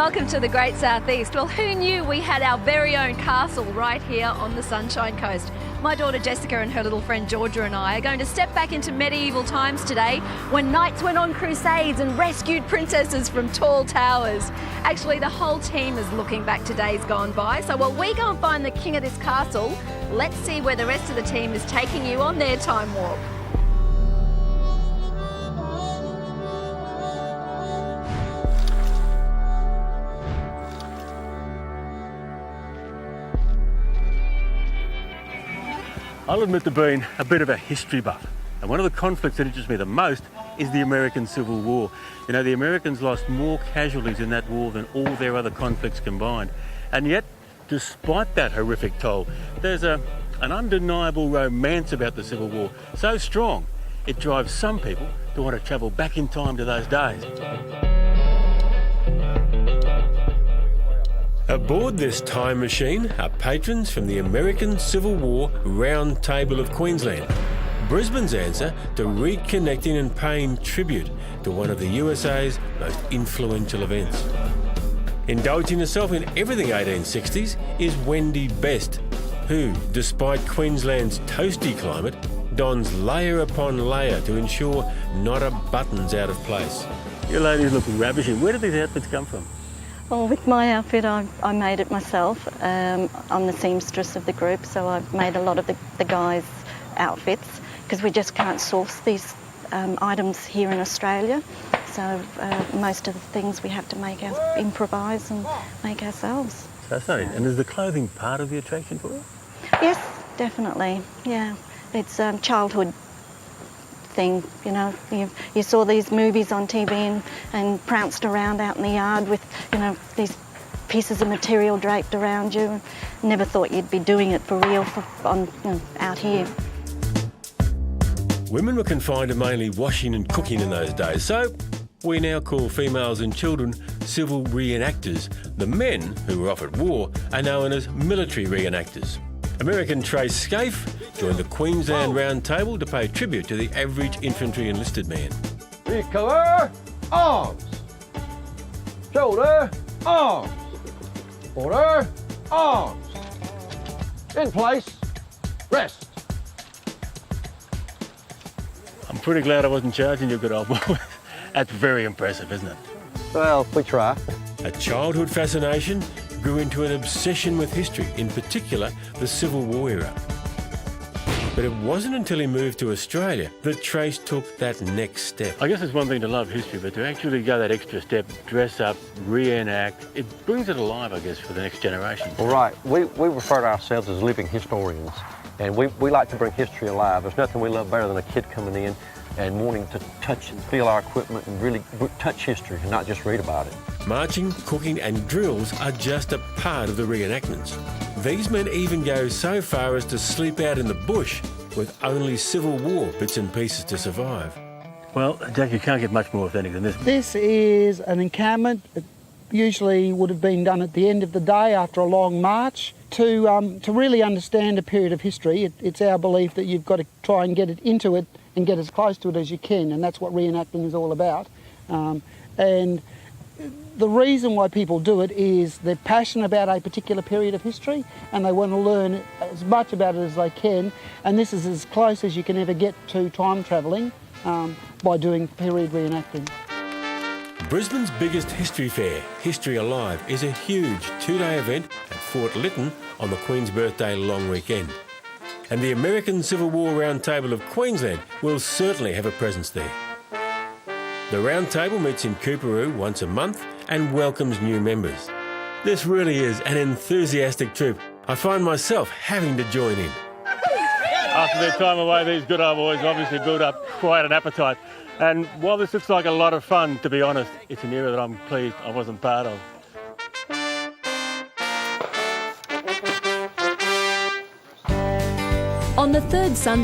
welcome to the Great Southeast. Well, who knew we had our very own castle right here on the Sunshine Coast? My daughter Jessica and her little friend Georgia and I are going to step back into medieval times today when knights went on crusades and rescued princesses from tall towers. Actually, the whole team is looking back to days gone by. So while we go and find the king of this castle, let's see where the rest of the team is taking you on their time warp. I'll admit to being a bit of a history buff, and one of the conflicts that interests me the most is the American Civil War. You know, the Americans lost more casualties in that war than all their other conflicts combined, and yet, despite that horrific toll, there's an undeniable romance about the Civil War, so strong it drives some people to want to travel back in time to those days. Aboard this time machine are patrons from the American Civil War Round Table of Queensland. Brisbane's answer to reconnecting and paying tribute to one of the USA's most influential events. Indulging herself in everything 1860s is Wendy Best, who, despite Queensland's toasty climate, dons layer upon layer to ensure not a button's out of place. You ladies look ravishing. Where did these outfits come from? Well, with my outfit, I made it myself. I'm the seamstress of the group, so I've made a lot of the guys' outfits because we just can't source these items here in Australia. So most of the things we have to improvise and make ourselves. Fascinating. And is the clothing part of the attraction for you? Yes, definitely. Yeah, it's childhood thing, you know. You saw these movies on TV and pranced around out in the yard with, you know, these pieces of material draped around you, and never thought you'd be doing it for real out here. Women were confined to mainly washing and cooking in those days, so we now call females and children civil reenactors. The men, who were off at war, are known as military reenactors. American Trace Scaife joined the Queensland Round Table to pay tribute to the average infantry enlisted man. Recover, arms. Shoulder, arms. Order, arms. In place, rest. I'm pretty glad I wasn't charging you, good old boy. That's very impressive, isn't it? Well, we try. A childhood fascination grew into an obsession with history, in particular the Civil War era. But it wasn't until he moved to Australia that Trace took that next step. I guess it's one thing to love history, but to actually go that extra step, dress up, reenact, it brings it alive, I guess, for the next generation. All right, we refer to ourselves as living historians, and we like to bring history alive. There's nothing we love better than a kid coming in and wanting to touch and feel our equipment and really touch history and not just read about it. Marching, cooking and drills are just a part of the reenactments. These men even go so far as to sleep out in the bush with only Civil War bits and pieces to survive. Well, Jack, you can't get much more authentic than this. This is an encampment. It usually would have been done at the end of the day after a long march. To really understand a period of history, it's our belief that you've got to try and get it into it and get as close to it as you can, and that's what reenacting is all about. And the reason why people do it is they're passionate about a particular period of history and they want to learn as much about it as they can, and this is as close as you can ever get to time travelling by doing period reenacting. Brisbane's biggest history fair, History Alive, is a huge two-day event at Fort Lytton on the Queen's Birthday long weekend. And the American Civil War Round Table of Queensland will certainly have a presence there. The Round Table meets in Coorparoo once a month and welcomes new members. This really is an enthusiastic troop. I find myself having to join in. After their time away, these good old boys obviously built up quite an appetite. And while this looks like a lot of fun, to be honest, it's an era that I'm pleased I wasn't part of. On the third Sunday